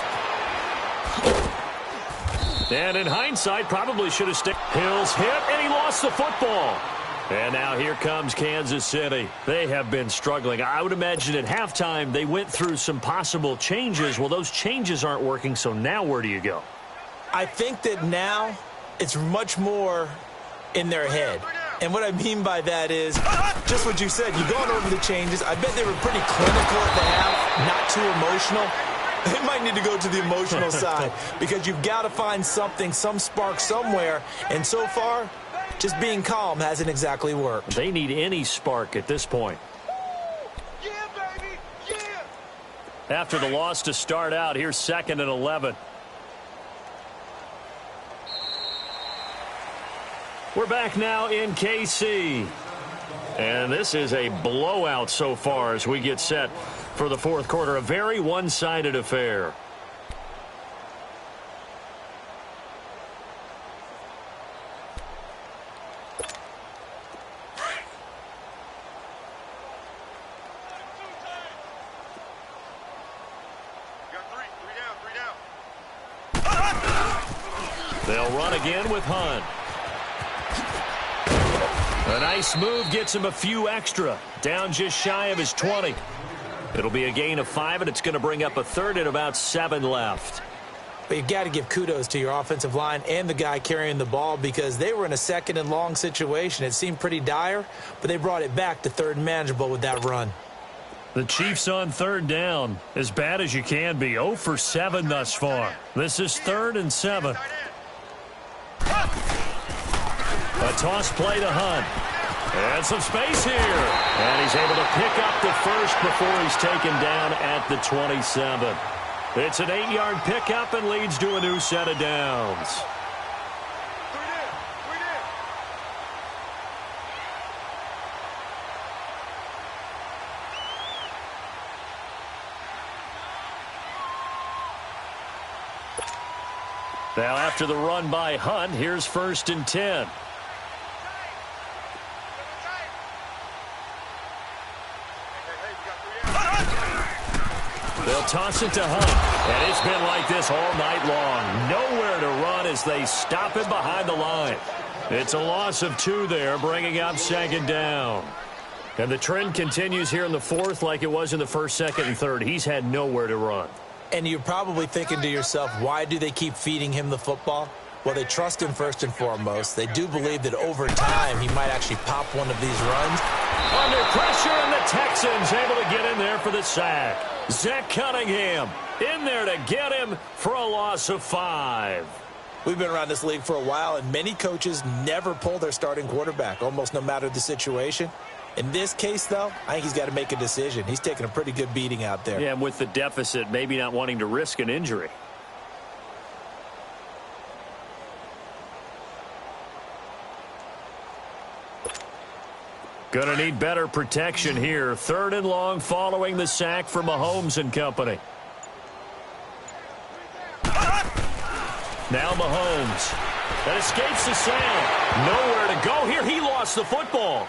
And in hindsight, probably should have stayed. Hills hit, and he lost the football. And now here comes Kansas City. They have been struggling. I would imagine at halftime they went through some possible changes. Well, those changes aren't working, so now where do you go? I think that now it's much more in their head. And what I mean by that is just what you said. You've gone over the changes. I bet they were pretty clinical at the half, not too emotional. They might need to go to the emotional side because you've got to find something, some spark somewhere. And so far, just being calm hasn't exactly worked. They need any spark at this point. Yeah, baby, yeah. After the loss to start out, here's 2nd and 11. We're back now in KC. And this is a blowout so far as we get set for the 4th quarter. A very one-sided affair. They'll run again with Hunt. A nice move gets him a few extra. Down just shy of his 20. It'll be a gain of 5, and it's going to bring up a third and about 7 left. But you've got to give kudos to your offensive line and the guy carrying the ball because they were in a second and long situation. It seemed pretty dire, but they brought it back to third and manageable with that run. The Chiefs on third down. As bad as you can be. 0 for 7 thus far. This is 3rd and 7. A toss play to Hunt. And some space here. And he's able to pick up the first before he's taken down at the 27. It's an 8-yard pickup and leads to a new set of downs. Now after the run by Hunt, here's 1st and 10. They'll toss it to Hunt. And it's been like this all night long. Nowhere to run as they stop him behind the line. It's a loss of 2 there, bringing up 2nd down. And the trend continues here in the 4th like it was in the 1st, 2nd, and 3rd. He's had nowhere to run. And you're probably thinking to yourself, why do they keep feeding him the football? Well, they trust him first and foremost. They do believe that over time he might actually pop one of these runs. Under pressure, and the Texans able to get in there for the sack. Zach Cunningham in there to get him for a loss of 5. We've been around this league for a while, and many coaches never pull their starting quarterback, almost no matter the situation. In this case, though, I think he's got to make a decision. He's taking a pretty good beating out there. Yeah, and with the deficit, maybe not wanting to risk an injury. Gonna need better protection here. 3rd and long following the sack from Mahomes and company. Now Mahomes. That escapes the sound. Nowhere to go here. He lost the football.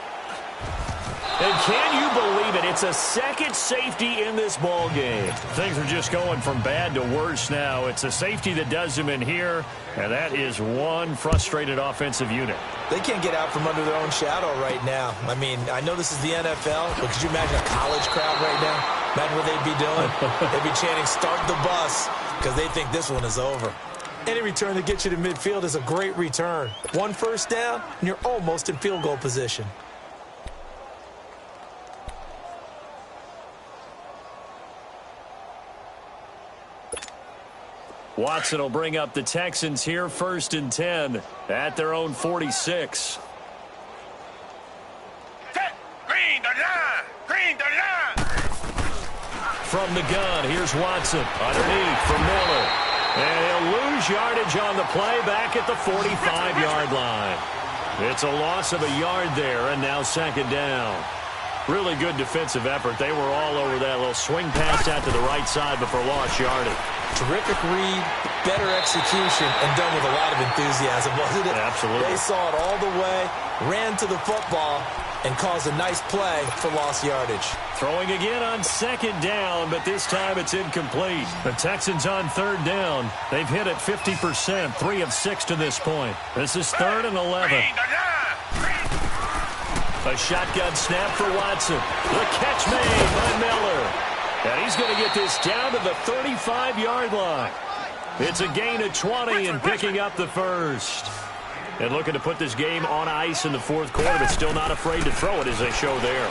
And can you believe it? It's a second safety in this ball game. Things are just going from bad to worse now. It's a safety that does them in here, and that is one frustrated offensive unit. They can't get out from under their own shadow right now. I mean, I know this is the NFL, but could you imagine a college crowd right now? Imagine what they'd be doing. They'd be chanting, "Start the bus," because they think this one is over. Any return that gets you to midfield is a great return. 1 first down, and you're almost in field goal position. Watson will bring up the Texans here, 1st and 10 at their own 46. Green the line! Green the line! From the gun, here's Watson underneath for Miller. And he'll lose yardage on the play back at the 45-yard line. It's a loss of a yard there, and now 2nd down. Really good defensive effort. They were all over that little swing pass out to the right side before lost yardage. Terrific read, better execution, and done with a lot of enthusiasm, wasn't it? Absolutely. They saw it all the way, ran to the football, and caused a nice play for lost yardage. Throwing again on 2nd down, but this time it's incomplete. The Texans on 3rd down. They've hit it 50%, 3 of 6 to this point. This is 3rd and 11. A shotgun snap for Watson. The catch made by Miller. And he's going to get this down to the 35-yard line. It's a gain of 20 and picking up the first. And looking to put this game on ice in the 4th quarter, but still not afraid to throw it as they show there.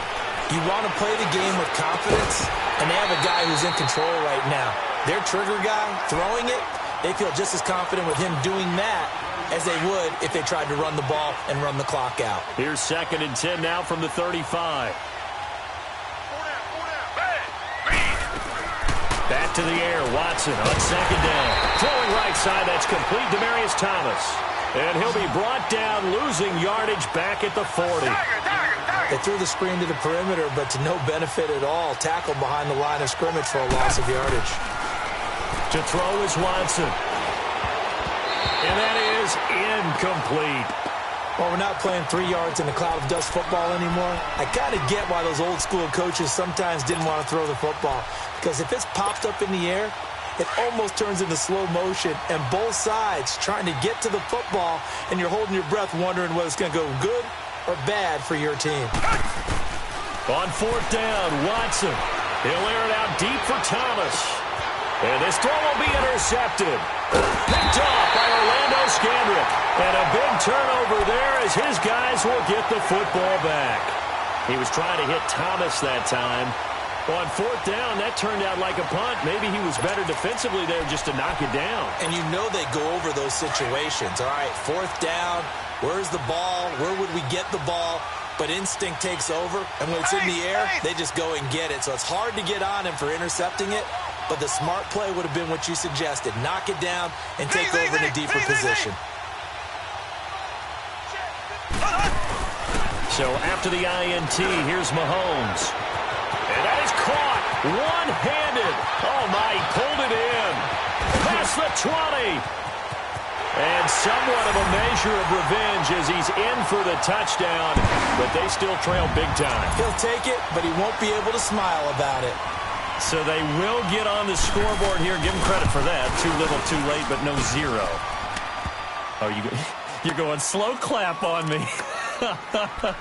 You want to play the game with confidence, and they have a guy who's in control right now. Their trigger guy, throwing it, they feel just as confident with him doing that as they would if they tried to run the ball and run the clock out. Here's 2nd and 10 now from the 35. Back to the air, Watson on 2nd down. Throwing right side, that's complete. Demaryius Thomas. And he'll be brought down, losing yardage back at the 40. They threw the screen to the perimeter, but to no benefit at all. Tackled behind the line of scrimmage for a loss of yardage. To throw is Watson. And that is incomplete. Well, we're not playing 3 yards in a cloud of dust football anymore. I kind of get why those old school coaches sometimes didn't want to throw the football. Because if it's popped up in the air, it almost turns into slow motion, and both sides trying to get to the football, and you're holding your breath wondering whether it's going to go good or bad for your team. On fourth down, Watson. He'll air it out deep for Thomas. And this throw will be intercepted. Picked off by Orlando Scandrick. And a big turnover there as his guys will get the football back. He was trying to hit Thomas that time. On fourth down, that turned out like a punt. Maybe he was better defensively there just to knock it down. And you know they go over those situations. All right, fourth down, where's the ball? Where would we get the ball? But instinct takes over, and when it's in the air, they just go and get it. So it's hard to get on him for intercepting it, but the smart play would have been what you suggested. Knock it down and take over in a deeper position. So after the INT, here's Mahomes. And that is caught one-handed. Oh, my, he pulled it in. Past the 20. And somewhat of a measure of revenge as he's in for the touchdown. But they still trail big time. He'll take it, but he won't be able to smile about it. So they will get on the scoreboard here. Give him credit for that. Too little, too late, but no zero. Oh, you're going slow clap on me.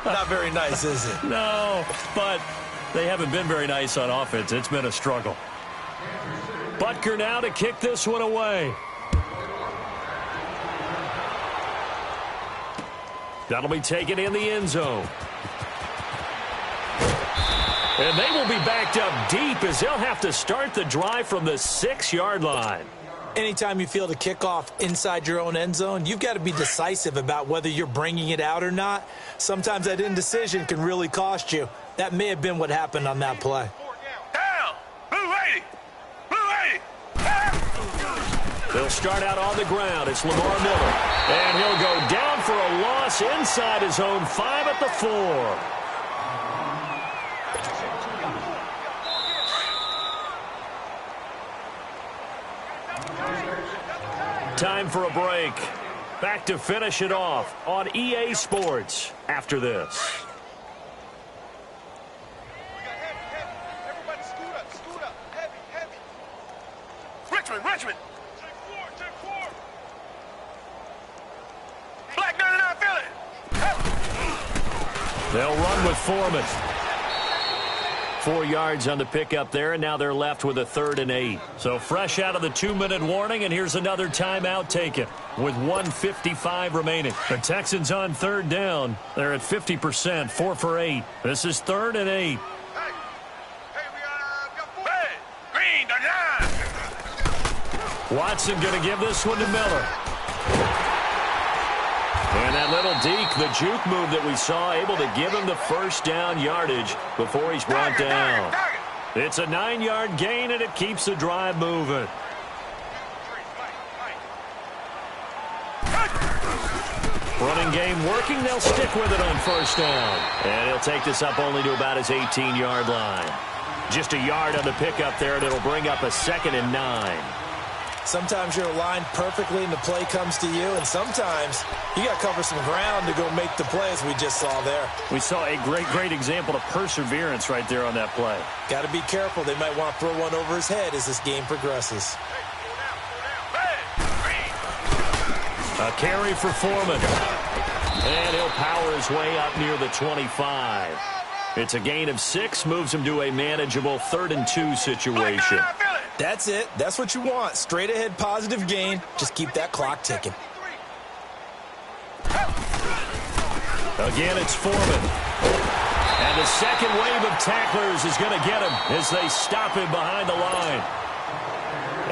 Not very nice, is it? No, but they haven't been very nice on offense. It's been a struggle. Butker now to kick this one away. That'll be taken in the end zone. And they will be backed up deep as they'll have to start the drive from the 6-yard line. Anytime you field a kickoff inside your own end zone, you've got to be decisive about whether you're bringing it out or not. Sometimes that indecision can really cost you. That may have been what happened on that play. Down. Blue 80. Blue 80. They'll start out on the ground. It's Lamar Miller. And he'll go down for a loss inside his own 5 at the 4. Time for a break. Back to finish it off on EA Sports after this. Everybody scoot up. Heavy. Richmond. Check 4. Black 99 Philly. They'll run with Foreman. 4 yards on the pickup there, and now they're left with a 3rd and 8. So fresh out of the 2-minute warning, and here's another timeout taken with 1:55 remaining. The Texans on 3rd down. They're at 50%, 4 for 8. This is 3rd and 8. Hey, we got 4. Hey, green, the line. Watson going to give this one to Miller. And that little deke, the juke move that we saw, able to give him the first down yardage before he's brought down. It's a 9-yard gain, and it keeps the drive moving. Running game working. They'll stick with it on first down. And he'll take this up only to about his 18-yard line. Just a yard on the pickup there, and it'll bring up a 2nd and 9. Sometimes you're aligned perfectly and the play comes to you, and sometimes you got to cover some ground to go make the play, as we just saw there. We saw a great example of perseverance right there on that play. Got to be careful. They might want to throw one over his head as this game progresses. A carry for Foreman. And he'll power his way up near the 25. It's a gain of 6, moves him to a manageable 3rd and 2 situation. That's it. That's what you want. Straight ahead positive gain. Just keep that clock ticking. Again, it's Foreman. And the second wave of tacklers is going to get him as they stop him behind the line.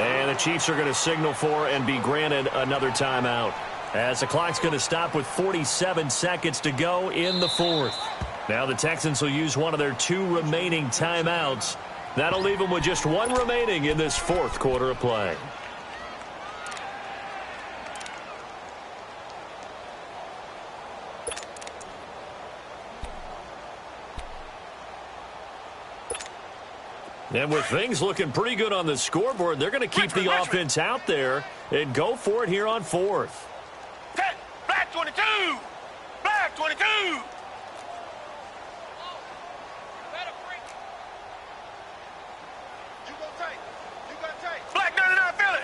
And the Chiefs are going to signal for and be granted another timeout, as the clock's going to stop with 47 seconds to go in the 4th. Now the Texans will use one of their 2 remaining timeouts. That'll leave them with just 1 remaining in this 4th quarter of play. And with things looking pretty good on the scoreboard, they're going to keep the offense out there and go for it here on 4th. Black 22! Black 22! Black 99 Philly!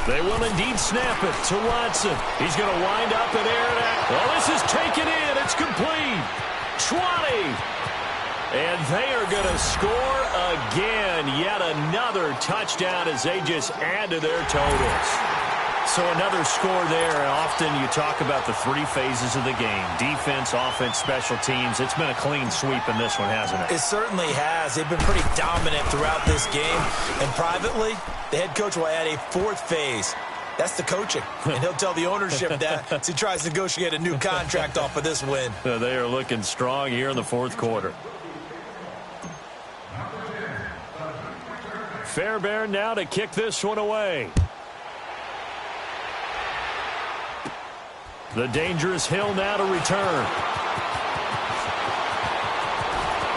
They will indeed snap it to Watson. He's going to wind up and air it out. Well, this is taken in. It's complete. 20. And they are going to score again. Yet another touchdown as they just add to their totals. So another score there. And often you talk about the three phases of the game. Defense, offense, special teams. It's been a clean sweep in this one, hasn't it? It certainly has. They've been pretty dominant throughout this game. And privately, the head coach will add a fourth phase. That's the coaching. And he'll tell the ownership that as he tries to negotiate a new contract off of this win. They are looking strong here in the fourth quarter. Fairbairn now to kick this one away. The dangerous Hill now to return.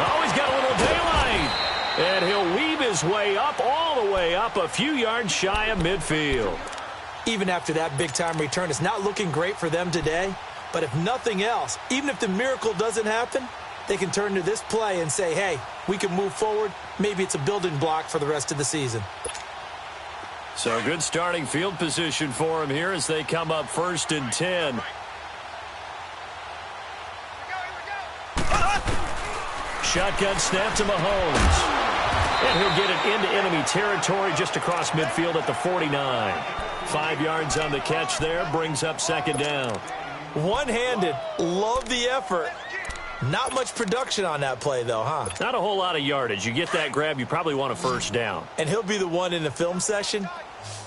Oh, he's got a little daylight. And he'll weave his way up, all the way up, a few yards shy of midfield. Even after that big-time return, it's not looking great for them today. But if nothing else, even if the miracle doesn't happen, they can turn to this play and say, hey, we can move forward. Maybe it's a building block for the rest of the season. So good starting field position for him here as they come up 1st and 10. Shotgun snap to Mahomes. And he'll get it into enemy territory just across midfield at the 49. 5 yards on the catch there, brings up 2nd down. One-handed, love the effort. Not much production on that play, though, huh? Not a whole lot of yardage. You get that grab, you probably want a 1st down. And he'll be the one in the film session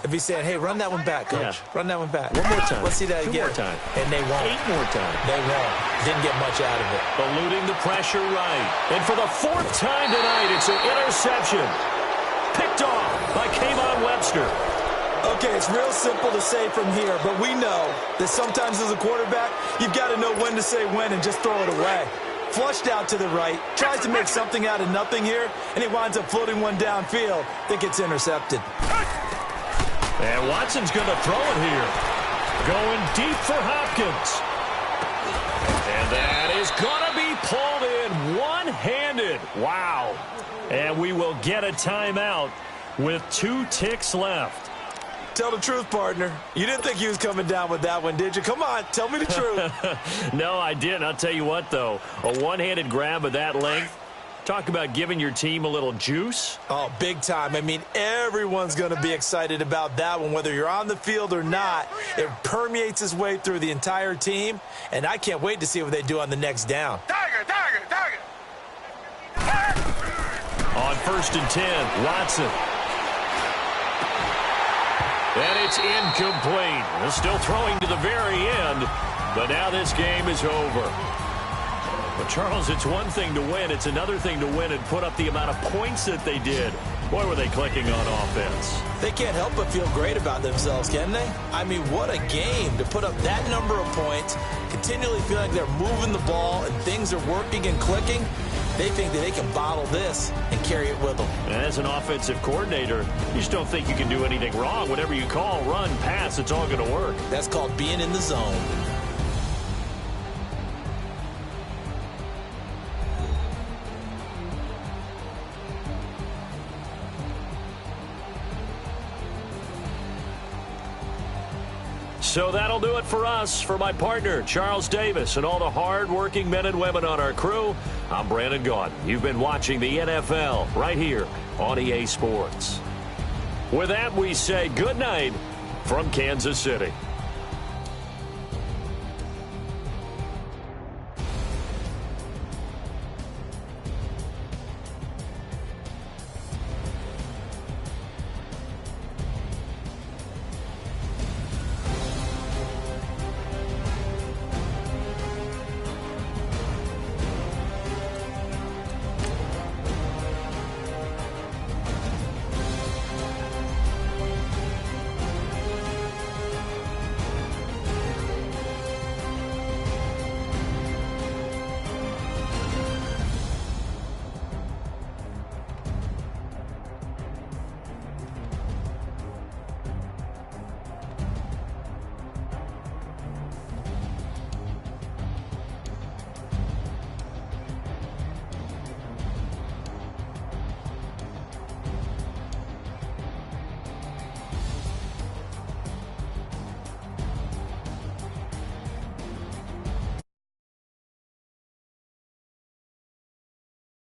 if he's saying, hey, run that one back, coach. Yeah. Run that one back. One more time. Let's see that again. 2 more time. And they won't. 8 more time. They won't. Didn't get much out of it. Eluding the pressure right. And for the 4th time tonight, it's an interception. Picked off by Kayvon Webster. Okay, it's real simple to say from here, but we know that sometimes as a quarterback, you've got to know when to say when and just throw it away. Flushed out to the right, tries to make something out of nothing here, and he winds up floating one downfield that gets intercepted. And Watson's going to throw it here. Going deep for Hopkins. And that is going to be pulled in one-handed. Wow. And we will get a timeout with 2 ticks left. Tell the truth, partner. You didn't think he was coming down with that one, did you? Come on, tell me the truth. No, I didn't. I'll tell you what, though. A one-handed grab of that length. Talk about giving your team a little juice. Oh, big time. I mean, everyone's going to be excited about that one, whether you're on the field or not. It permeates its way through the entire team, and I can't wait to see what they do on the next down. Tiger, tiger, tiger. On 1st and 10, Watson. And it's incomplete. They're still throwing to the very end, but now this game is over. But, Charles, it's one thing to win. It's another thing to win and put up the amount of points that they did. Boy, were they clicking on offense. They can't help but feel great about themselves, can they? I mean, what a game to put up that number of points, continually feel like they're moving the ball and things are working and clicking. They think that they can bottle this and carry it with them. As an offensive coordinator, you just don't think you can do anything wrong. Whatever you call, run, pass, it's all going to work. That's called being in the zone. So that'll do it for us. For my partner, Charles Davis, and all the hard-working men and women on our crew, I'm Brandon Gaudin. You've been watching the NFL right here on EA Sports. With that, we say good night from Kansas City.